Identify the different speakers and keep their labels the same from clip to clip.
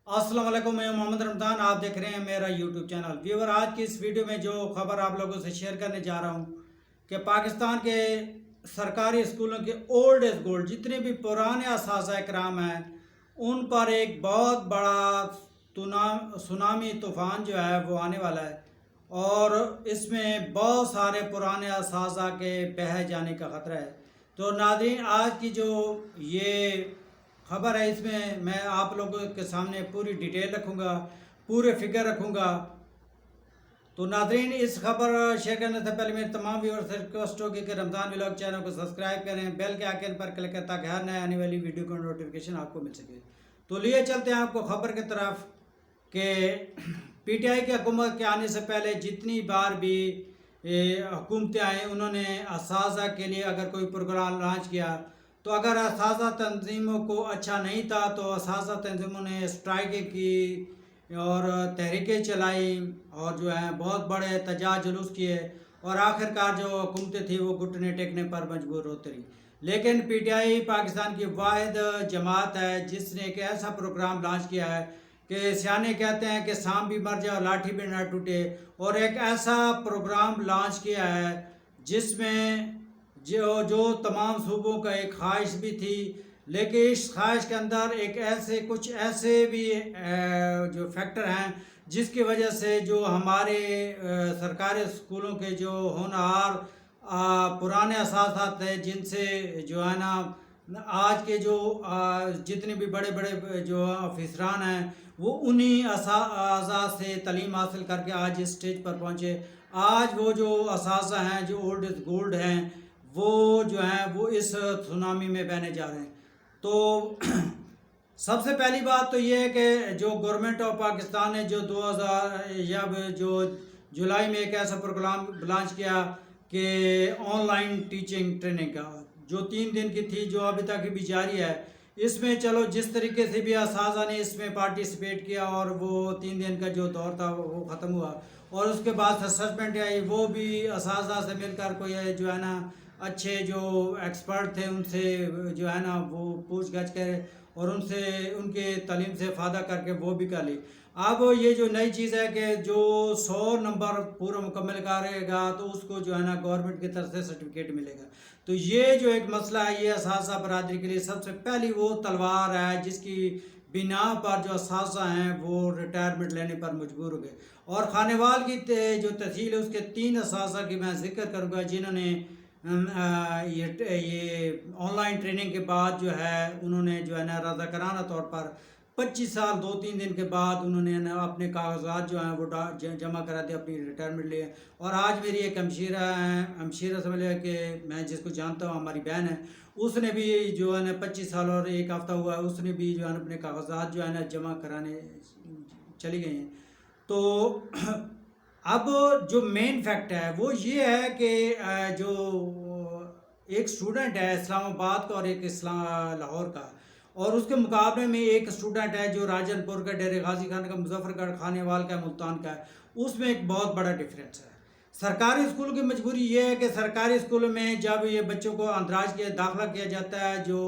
Speaker 1: अस्सलाम वालेकुम, मैं मोहम्मद रमज़ान। आप देख रहे हैं मेरा यूट्यूब चैनल। व्यूअर, आज की इस वीडियो में जो खबर आप लोगों से शेयर करने जा रहा हूँ कि पाकिस्तान के सरकारी स्कूलों के ओल्ड एज गोल्ड जितने भी पुराने असातिज़ा कराम हैं उन पर एक बहुत बड़ा सुनामी तूफ़ान जो है वो आने वाला है और इसमें बहुत सारे पुराने असातिज़ा के बह जाने का ख़तरा है। तो नाज़रीन, आज की जो ये खबर है इसमें मैं आप लोगों के सामने पूरी डिटेल रखूँगा, पूरे फिगर रखूँगा। तो नाज़रीन, इस खबर शेयर करने से पहले मेरे तमाम व्यूअर्स से रिक्वेस्ट होगी कि रमज़ान व्लॉग चैनल को सब्सक्राइब करें, बेल के आइकन पर क्लिक करें ताकि हर नए आने वाली वीडियो का नोटिफिकेशन आपको मिल सके। तो लिए चलते हैं आपको खबर की तरफ कि पीटीआई की हुकूमत के आने से पहले जितनी बार भी हुकूमतें आई उन्होंने असातिज़ा के लिए अगर कोई प्रोग्राम लॉन्च किया तो अगर असातिज़ा तंजीमों को अच्छा नहीं था तो असातिज़ा तंजीमों ने स्ट्राइकें की और तहरीकें चलाई और जो है बहुत बड़े एहतजाज जुलूस किए और आखिरकार जो हुकूमतें थी वो घुटने टेकने पर मजबूर होती रही। लेकिन पीटीआई पाकिस्तान की वाहिद जमात है जिसने एक ऐसा प्रोग्राम लॉन्च किया है कि सियाने कहते हैं कि सांप भी मर जाए और लाठी भी ना टूटे, और एक ऐसा प्रोग्राम लॉन्च किया है जिसमें जो जो तमाम सूबों का एक ख्वाहिश भी थी, लेकिन इस ख्वाहिश के अंदर एक ऐसे कुछ ऐसे भी जो फैक्टर हैं जिसकी वजह से जो हमारे सरकारी स्कूलों के जो होनहार पुराने असातिज़ा थे जिनसे जो है ना आज के जो जितने भी बड़े बड़े जो अफसरान हैं वो उन्हीं असातिज़ा से तालीम हासिल करके आज इस स्टेज पर पहुँचे। आज वो जो असातिज़ा हैं जो ओल्ड इज़ गोल्ड हैं वो जो हैं वो इस सुनामी में बहने जा रहे हैं। तो सबसे पहली बात तो ये है कि जो गवर्नमेंट ऑफ पाकिस्तान ने जो 2000 या जो जुलाई में एक ऐसा प्रोग्राम लॉन्च किया कि ऑनलाइन टीचिंग ट्रेनिंग का जो 3 दिन की थी जो अभी तक भी जारी है। इसमें चलो जिस तरीके से भी असातिज़ा ने इसमें पार्टिसिपेट किया और वो 3 दिन का जो दौर था वो ख़त्म हुआ और उसके बाद असेसमेंट आई, वो भी असातिज़ा से मिलकर कोई जो है ना अच्छे जो एक्सपर्ट थे उनसे जो है ना वो पूछ गछ करे और उनसे उनके तालीम से फ़ायदा करके वो भी कर ली। अब ये जो नई चीज़ है कि जो 100 नंबर पूरा मुकम्मल करेगा तो उसको जो है ना गवर्नमेंट की तरफ से सर्टिफिकेट मिलेगा। तो ये जो एक मसला है ये असातिज़ा बरादरी के लिए सबसे पहली वो तलवार है जिसकी बिना पर जो असातिज़ा हैं वो रिटायरमेंट लेने पर मजबूर हो गए। और खानेवाल की जो तहसील है उसके 3 असातिज़ा की मैं जिक्र करूँगा जिन्होंने ये ऑनलाइन ट्रेनिंग के बाद जो है उन्होंने जो है ना रज़ाकाराना तौर पर 25 साल 2-3 दिन के बाद उन्होंने ना अपने कागजात जो हैं वो जमा करा दिए, अपनी रिटायरमेंट लिए। और आज मेरी एक हमशीरा समझ लिया कि मैं जिसको जानता हूँ हमारी बहन है, उसने भी जो है ना 25 साल और एक हफ़्ता हुआ है उसने भी जो है ना अपने कागजात जो है ना जमा कराने चली गई हैं। तो अब जो मेन फैक्ट है वो ये है कि जो एक स्टूडेंट है इस्लामाबाद का और एक लाहौर का, और उसके मुकाबले में एक स्टूडेंट है जो राजनपुर का, डेरे गाजी खान का, मुजफ्फरगढ़, खानेवाल का, मुल्तान का है, उसमें एक बहुत बड़ा डिफरेंस है। सरकारी स्कूलों की मजबूरी ये है कि सरकारी स्कूलों में जब ये बच्चों को अंतराज के दाखिला किया जाता है जो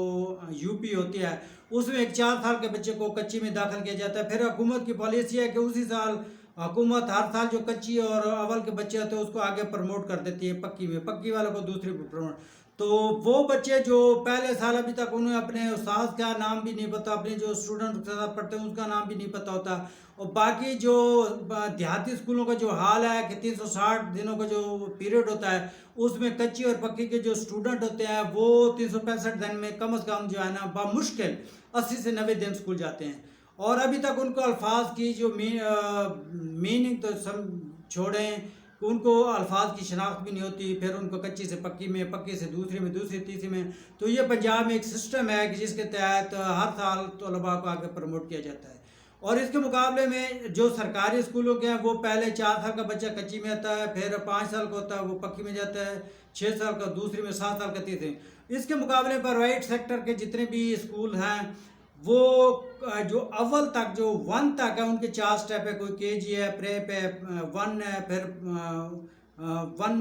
Speaker 1: यूपी होती है उसमें एक 4 साल के बच्चे को कच्ची में दाखिल किया जाता है। फिर हुकूमत की पॉलिसी है कि उसी साल हुकूमत हर साल जो कच्ची और अव्वल के बच्चे होते हैं उसको आगे प्रमोट कर देती है पक्की में, पक्की वालों को दूसरी में प्रमोट। तो वो बच्चे जो पहले साल अभी तक उन्हें अपने उस्ताद का नाम भी नहीं पता, अपने जो स्टूडेंट के साथ पढ़ते हैं उसका नाम भी नहीं पता होता, और बाकी जो देहाती स्कूलों का जो हाल है कि 360 दिनों का जो पीरियड होता है उसमें कच्ची और पक्की के जो स्टूडेंट होते हैं वो 365 दिन में कम अज़ कम जो है ना बामुश्किल 80 से 90 दिन स्कूल जाते हैं। और अभी तक उनको अल्फाज की जो मीनिंग तो सम छोड़ें, उनको अल्फाज की शनाख्त भी नहीं होती, फिर उनको कच्ची से पक्की में, पक्की से दूसरी में, दूसरी तीसरी में। तो ये पंजाब में एक सिस्टम है कि जिसके तहत हर साल तलबा को आगे प्रमोट किया जाता है। और इसके मुकाबले में जो सरकारी स्कूलों के हैं वो पहले 4 साल का बच्चा कच्ची में आता है, फिर 5 साल का होता है वो पक्की में जाता है, 6 साल का दूसरी में, 7 साल का तीसरी। इसके मुकाबले प्राइवेट सेक्टर के जितने भी स्कूल हैं वो जो अव्वल तक जो 1 तक है उनके 4 स्टेप है, कोई केजी है, प्रेप है, 1 है, फिर 1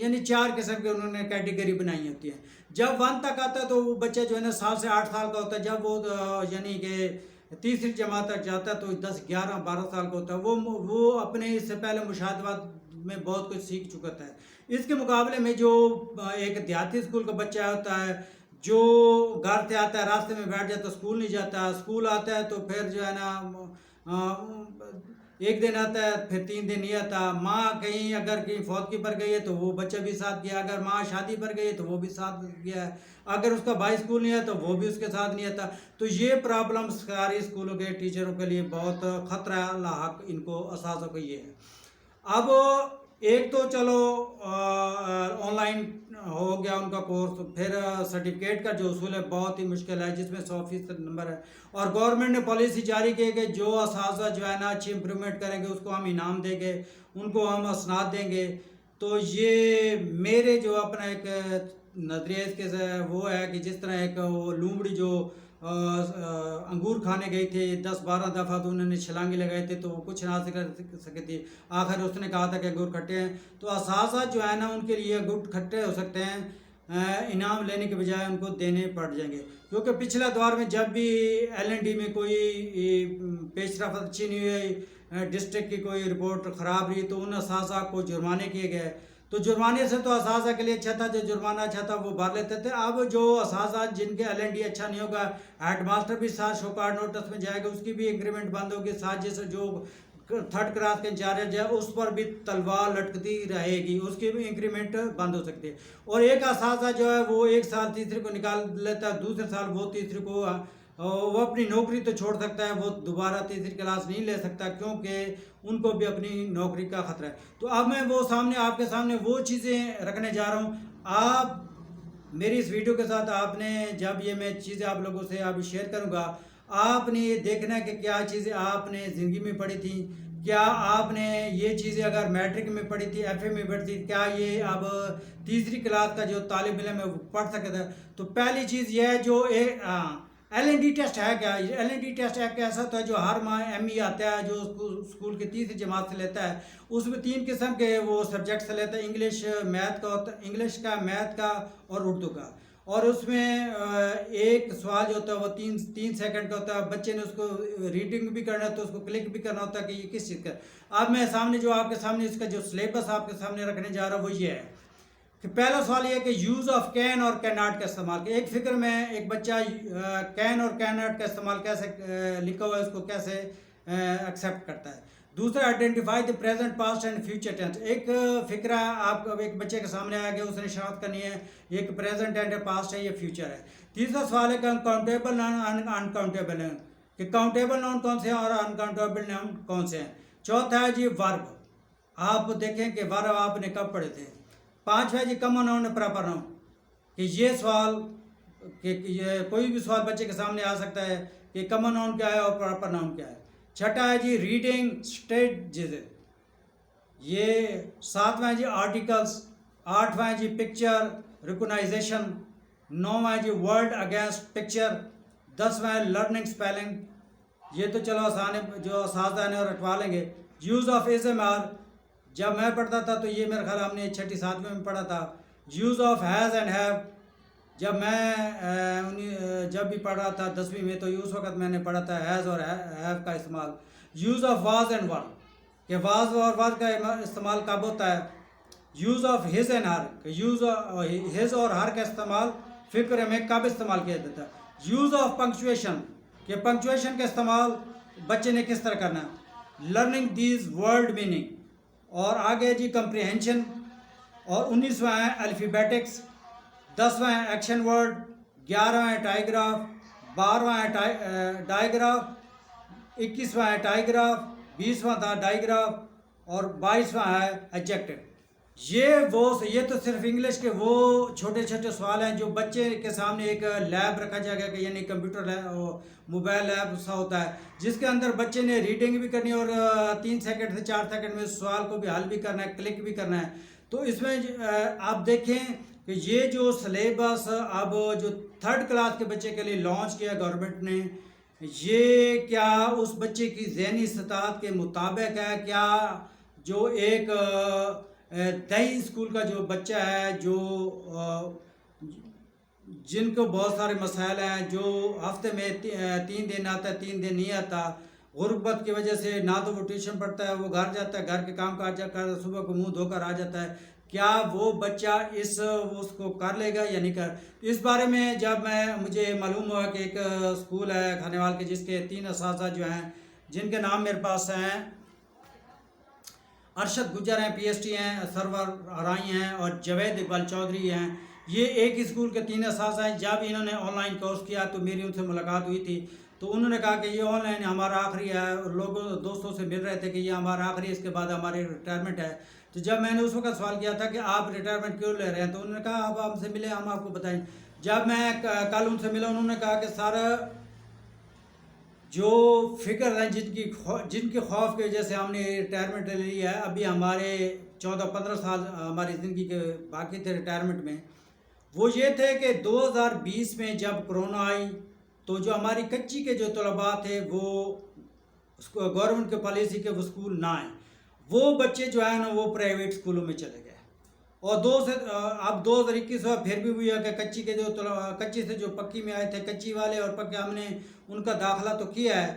Speaker 1: यानी 4 किस्म के उन्होंने कैटेगरी बनाई होती है। जब 1 तक आता है तो वो बच्चा जो है ना 7 से 8 साल का होता है। जब वो यानी कि तीसरी जमात तक जाता है तो 10 11 12 साल का होता है, वो अपने इससे पहले मुशाहदात में बहुत कुछ सीख चुका था। इसके मुकाबले में जो एक देहाती स्कूल का बच्चा होता है, जो घर से आता है रास्ते में बैठ जाता है, स्कूल नहीं जाता, स्कूल आता है तो फिर जो है ना एक दिन आता है फिर 3 दिन नहीं आता। माँ कहीं अगर कहीं फौतगी पर गई है तो वो बच्चा भी साथ गया, अगर माँ शादी पर गई है तो वो भी साथ गया है, अगर उसका भाई स्कूल नहीं है तो वो भी उसके साथ नहीं आता। तो ये प्रॉब्लम सरकारी स्कूलों के टीचरों के लिए बहुत ख़तरा लाहक इनको असासों को ये है। अब एक तो चलो ऑनलाइन हो गया उनका कोर्स, फिर सर्टिफिकेट का जो उसूल है बहुत ही मुश्किल है, जिसमें 100% नंबर है। और गवर्नमेंट ने पॉलिसी जारी की कि जो असातिज़ा जो है ना अच्छी इम्प्रूवमेंट करेंगे उसको हम इनाम देंगे, उनको हम असनाद देंगे। तो ये मेरे जो अपना एक नज़रिया इसके वो है कि जिस तरह एक वो लूमड़ी जो अंगूर खाने गई थी 10-12 दफ़ा, तो उन्होंने छलांगे लगाए थे तो वो कुछ ना कर सके थी, आखिर उसने कहा था कि अंगूर खट्टे हैं। तो असासा जो है ना उनके लिए अंगूर खट्टे हो सकते हैं, इनाम लेने के बजाय उनको देने पड़ जाएंगे। क्योंकि पिछले दौर में जब भी LND में कोई पेशरफ्त अच्छी नहीं हुई, डिस्ट्रिक्ट की कोई रिपोर्ट ख़राब रही, तो उन असासा को जुर्माने किए गए। तो जुर्माने से तो असासा के लिए अच्छा था, जो जुर्माना अच्छा था वो भर लेते थे। अब जो असासा जिनके LND अच्छा नहीं होगा, हेड मास्टर भी साथ शो कार्ड नोटिस में जाएगा, उसकी भी इंक्रीमेंट बंद होगी, साथ जैसे जो 3rd क्लास के इंचार्ज है उस पर भी तलवार लटकती रहेगी, उसकी भी इंक्रीमेंट बंद हो सकती है। और एक असासा जो है वो एक साल तीसरे को निकाल लेता है, दूसरे साल वो तीसरे को वो अपनी नौकरी तो छोड़ सकता है, वो दोबारा तीसरी क्लास नहीं ले सकता, क्योंकि उनको भी अपनी नौकरी का खतरा है। तो अब मैं वो सामने आपके सामने वो चीज़ें रखने जा रहा हूँ। आप मेरी इस वीडियो के साथ आपने जब ये मैं चीज़ें आप लोगों से अभी शेयर करूँगा, आपने ये देखना है कि क्या चीज़ें आपने ज़िंदगी में पढ़ी थी, क्या आपने ये चीज़ें अगर मैट्रिक में पढ़ी थी, FA में पढ़ी थी, क्या ये अब तीसरी क्लास का जो तालिब इल्म है वो पढ़ सकता है। तो पहली चीज़ ये है जो LND टेस्ट है क्या। LND टेस्ट एक ऐसा होता है जो हर माह ME आता है, जो स्कूल की तीसरी जमात से लेता है। उसमें 3 किस्म के वो सब्जेक्ट से लेता है, इंग्लिश मैथ का होता है, इंग्लिश का, मैथ का और उर्दू का। और उसमें एक सवाल जो होता है वो 3 सेकंड का होता है, बच्चे ने उसको रीडिंग भी करना है तो उसको क्लिक भी करना होता है कि ये किस चीज़ का। अब मैं सामने जो आपके सामने इसका जो सिलेबस आपके सामने रखने जा रहा हूँ वो ये है कि पहला सवाल ये है कि यूज़ ऑफ कैन और कैन नॉट का इस्तेमाल। एक फिक्र में एक बच्चा कैन और कैन नॉट का इस्तेमाल कैसे लिखा हुआ है उसको कैसे एक्सेप्ट करता है। दूसरा, identify the present, past and future tense. एक फिक्रा आप एक बच्चे के सामने आ गया, उसने शनाख्त करनी है, एक प्रेजेंट एंड पास्ट है, ये फ्यूचर है। तीसरा सवाल है कि काउंटेबल नाउन अनकाउंटेबल है, कि काउंटेबल नाउन कौन से हैं और अनकाउंटेबल नाउन कौन से हैं। चौथा है जी वर्ब, आप देखें कि वर्ब आपने कब पढ़े थे। पांचवा जी कॉमन नाउन प्रॉपर नाउन, कि ये सवाल कि ये कोई भी सवाल बच्चे के सामने आ सकता है कि कॉमन नाउन क्या है और प्रॉपर नाउन क्या है। छठा है जी रीडिंग स्टेजेस, ये। सातवां है जी आर्टिकल्स। आठवां है जी पिक्चर रिकॉग्नाइजेशन। नौवां है जी वर्ड अगेंस्ट पिक्चर। 10वां है लर्निंग स्पेलिंग, ये तो चलो आसान है, जो आसान है और रटवा लेंगे। यूज़ ऑफ AMR, जब मैं पढ़ता था तो ये मेरे ख्याल हमने 6ठी 7वीं में पढ़ा था। Use of has and have, जब मैं जब भी पढ़ रहा था 10वीं में तो उस वक्त मैंने पढ़ा था हैज़ और हैव का इस्तेमाल। यूज़ ऑफ वाज एंड वर, कि वाज और वर का इस्तेमाल कब होता है। Use of his and her, use his और हर का इस्तेमाल फिक्र में कब इस्तेमाल किया जाता है। यूज़ ऑफ पंक्चुएशन, कि पंक्चुएशन का इस्तेमाल बच्चे ने किस तरह करना है। लर्निंग दीज वर्ड मीनिंग, और आगे जी कंप्रीहेंशन। और 19वां है अल्फ़ाबेटिक्स। 10वां है एक्शन वर्ड। 11वां है टाइग्राफ। 12वां है डाइग्राफ। 21वां है टाइग्राफ। 20वां था डाइग्राफ। और 22वां है एडजेक्टिव। ये तो सिर्फ इंग्लिश के वो छोटे छोटे सवाल हैं जो बच्चे के सामने एक लैब रखा जाएगा, कि यानी कंप्यूटर लैब, मोबाइल लैब सा होता है, जिसके अंदर बच्चे ने रीडिंग भी करनी है और 3 सेकंड से 4 सेकंड में सवाल को भी हल भी करना है, क्लिक भी करना है। तो इसमें आप देखें कि ये जो सिलेबस अब जो 3rd क्लास के बच्चे के लिए लॉन्च किया गवर्नमेंट ने, ये क्या उस बच्चे की ज़हनी इस्तात के मुताबिक है, क्या जो एक दही स्कूल का जो बच्चा है, जो جن کو بہت سارے مسائل ہیں، جو ہفتے میں 3 دن آتا ہے 3 دن نہیں آتا، غربت کی وجہ سے نہ تو وہ ٹیوشن پڑھتا ہے، وہ گھر جاتا ہے، گھر کے کام کاج کر صبح کو منہ دھو کر آ جاتا ہے، کیا وہ بچہ اس کو کر لے گا یا نہیں کر؟ تو اس بارے میں جب مجھے معلوم ہوا کہ ایک اسکول ہے کھانیوال کے، جس کے 3 اساتذہ جو ہیں، جن کے نام میرے پاس ہیں، ارشد گجر ہیں، پی ایچ ڈی ہیں، سرور رائی ہیں، اور جاوید اقبال چودھری ہیں، یہ ایک اسکول کے 3 اساتذہ ہیں۔ جب انہوں نے آن لائن کورس کیا تو میری ان سے ملاقات ہوئی تھی، تو انہوں نے کہا کہ یہ آن لائن ہمارا آخری ہے، اور لوگوں دوستوں سے مل رہے تھے کہ یہ ہمارا آخری ہے، اس کے بعد ہماری ریٹائرمنٹ ہے۔ تو جب میں نے اس وقت سوال کیا تھا کہ آپ ریٹائرمنٹ کیوں لے رہے ہیں، تو انہوں نے کہا آپ ہم سے ملے، ہم آپ کو بتائیں۔ جب میں کل ان سے ملا، انہوں نے کہا کہ سر، جو فکر ہیں جن کی خوف کی وجہ سے ہم نے ریٹائرمنٹ لے لی ہے، ابھی ہمارے 14-15 سال ہماری زندگی کے باقی تھے ریٹائرمنٹ میں، وہ یہ تھے کہ 2020 میں جب کرونا آئی تو جو ہماری کچی کے جو طلباء تھے، وہ گورنمنٹ کے پالیسی کے وہ اسکول نہ آئیں، وہ بچے جو ہیں نا وہ پرائیویٹ اسکولوں میں چلے گئے۔ اور اب 2021 میں پھر بھی ہوئی ہے کہ کچی سے جو پکی میں آئے تھے، کچی والے اور پکے، ہم نے ان کا داخلہ تو کیا ہے،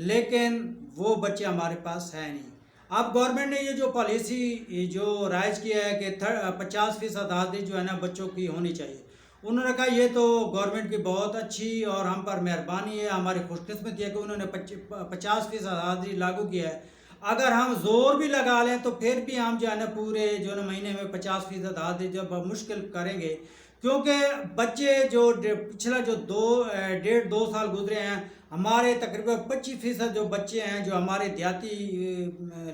Speaker 1: لیکن وہ بچے ہمارے پاس ہیں نہیں۔ اب گورنمنٹ نے یہ جو پالیسی جو رائج کیا ہے کہ 50% حاضری جو ہے نا بچوں کی ہونی چاہیے، انہوں نے کہا یہ تو گورنمنٹ کی بہت اچھی اور ہم پر مہربانی ہے، ہماری خوش قسمتی ہے کہ انہوں نے 50% حاضری لاگو کیا ہے۔ اگر ہم زور بھی لگا لیں تو پھر بھی ہم جو ہے نا پورے جو نا مہینے میں 50% حاضری جب مشکل کریں گے، کیونکہ بچے جو پچھلا جو 1.5-2 سال گزرے ہیں، ہمارے تقریباً 25% جو بچے ہیں جو ہمارے دیہاتی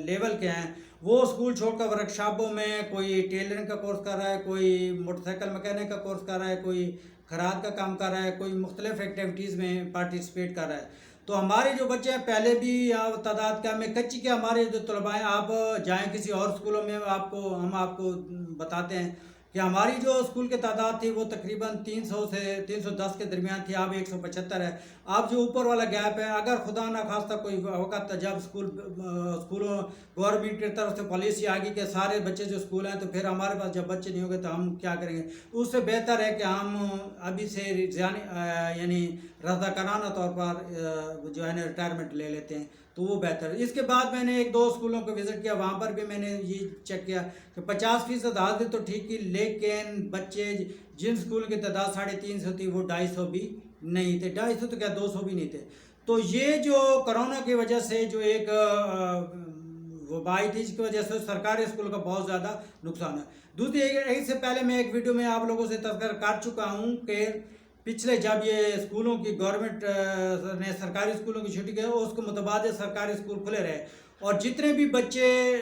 Speaker 1: لیول کے ہیں، وہ اسکول چھوڑ کر ورکشاپوں میں کوئی ٹیلرنگ کا کورس کر رہا ہے، کوئی موٹر سائیکل مکینک کا کورس کر رہا ہے، کوئی کھراد کا کام کر رہا ہے، کوئی مختلف ایکٹیویٹیز میں پارٹیسپیٹ کر رہا ہے۔ تو ہمارے جو بچے ہیں، پہلے بھی تعداد کم ہے، کچی کے ہمارے جو طلباء ہیں، آپ جائیں کسی اور اسکولوں میں، ہم آپ کو بتاتے ہیں کہ ہماری جو اسکول کی تعداد تھی وہ تقریباً 300 سے 310 کے درمیان تھی، اب 175 ہے۔ اب جو اوپر والا گیپ ہے، اگر خدا نخواستہ کوئی وقت جب اسکولوں گورنمنٹ کی طرف سے پالیسی آ گئی کہ سارے بچے جو اسکول ہیں، تو پھر ہمارے پاس جب بچے نہیں ہوں گے تو ہم کیا کریں گے؟ اس سے بہتر ہے کہ ہم ابھی سے یعنی رضاکارانہ طور پر جو ہے نا ریٹائرمنٹ لے لیتے ہیں، تو وہ بہتر ہے۔ اس کے بعد میں نے 1-2 اسکولوں کو وزٹ کیا، وہاں پر بھی میں نے یہ چیک کیا کہ 50% حاضری تو ٹھیک ہی، لیکن بچے جن اسکول کی تعداد 350 تھی، وہ 250 بھی نہیں تھے، 250 تو کیا 200 بھی نہیں تھے۔ تو یہ جو کرونا کی وجہ سے جو ایک وبائی تھی، جس کی وجہ سے سرکاری اسکول کا بہت زیادہ نقصان ہے۔ دوسری ایک سے پہلے میں ایک ویڈیو میں آپ لوگوں سے تذکرہ کر چکا ہوں کہ پچھلے جب یہ اسکولوں کی گورنمنٹ نے سرکاری اسکولوں کی چھٹی کی، اس کو متبادل سرکاری اسکول کھلے رہے، اور جتنے بھی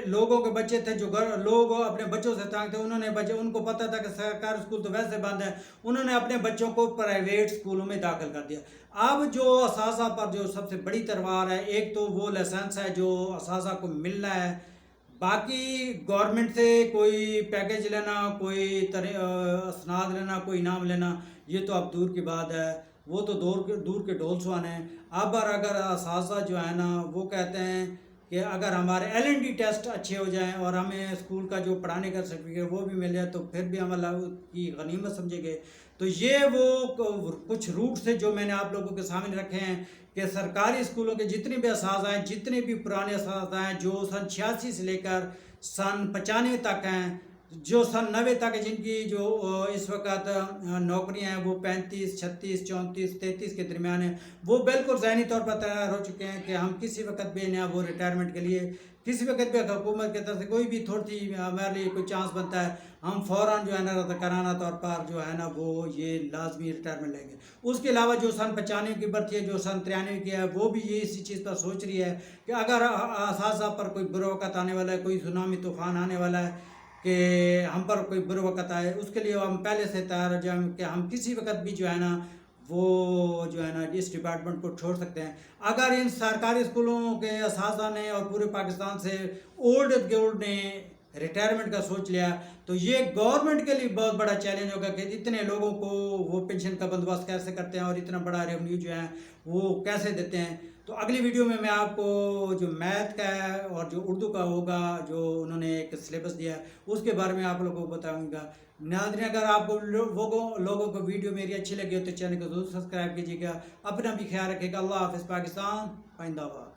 Speaker 1: لوگوں کے بچے تھے، جو لوگ اپنے بچوں سے تنگ تھے، ان کو پتہ تھا کہ سرکاری اسکول تو ویسے بند ہے، انہوں نے اپنے بچوں کو پرائیویٹ اسکولوں میں داخل کر دیا۔ اب جو اساتذہ پر جو سب سے بڑی تلوار ہے، ایک تو وہ لائسنس ہے جو اساتذہ کو ملنا ہے، باقی گورنمنٹ سے کوئی پیکج لینا، کوئی اسناد لینا، کوئی انعام لینا، یہ تو اب دور کی بات ہے، وہ تو دور کے ڈھول سوان ہیں۔ اب اگر اساتذہ جو ہے نا وہ کہتے ہیں کہ اگر ہمارے LND ٹیسٹ اچھے ہو جائیں اور ہمیں اسکول کا جو پڑھانے کا سرٹیفکیٹ وہ بھی مل جائے، تو پھر بھی ہم اللہ کی غنیمت سمجھیں گے۔ تو یہ وہ کچھ روٹس ہیں جو میں نے آپ لوگوں کے سامنے رکھے ہیں کہ سرکاری اسکولوں کے جتنے بھی اساتذہ ہیں، جتنے بھی پرانے اساتذہ ہیں جو سن 86 سے لے کر سن 95 تک ہیں، جو سن 90 تک جن کی جو اس وقت نوکریاں ہیں وہ 35، 36، 34، 33 کے درمیان ہیں، وہ بالکل ذہنی طور پر تیار ہو چکے ہیں کہ ہم کسی وقت بھی وہ ریٹائرمنٹ کے لیے، کسی وقت بھی حکومت کی طرف سے کوئی بھی تھوڑی ہمارے لیے کوئی چانس بنتا ہے، ہم فوراً جو ہے نا رضاکارانہ طور پر جو ہے نا وہ یہ لازمی ریٹائرمنٹ لیں گے۔ اس کے علاوہ جو سن 95 کی برتھی ہے، جو سن 93 کی ہے، وہ بھی یہ اسی چیز پر سوچ رہی ہے کہ اگر اساتذہ پر کوئی برا وقت آنے والا ہے، کوئی سونامی طوفان آنے والا ہے، کہ ہم پر کوئی برا وقت آئے، اس کے لیے ہم پہلے سے تیار ہو جائیں کہ ہم کسی وقت بھی جو ہے نا وہ جو ہے نا اس ڈپارٹمنٹ کو چھوڑ سکتے ہیں۔ اگر ان سرکاری اسکولوں کے اساتذہ نے اور پورے پاکستان سے اولڈ از گولڈ نے ریٹائرمنٹ کا سوچ لیا، تو یہ گورنمنٹ کے لیے بہت بڑا چیلنج ہوگا کہ اتنے لوگوں کو وہ پینشن کا بندوبست کیسے کرتے ہیں اور اتنا بڑا ریونیو جو ہے وہ کیسے دیتے ہیں۔ تو اگلی ویڈیو میں آپ کو جو میتھ کا ہے اور جو اردو کا ہوگا جو انہوں نے ایک سلیبس دیا ہے اس کے بارے میں آپ لوگوں کو بتاؤں گا. ناظرین اگر آپ کو لوگوں کو ویڈیو میری اچھی لگی ہو تو چینل کو ضرور سبسکرائب کیجیے گا. اپنا بھی خیال رکھے گا. اللہ حافظ. پاکستان زندہ باد.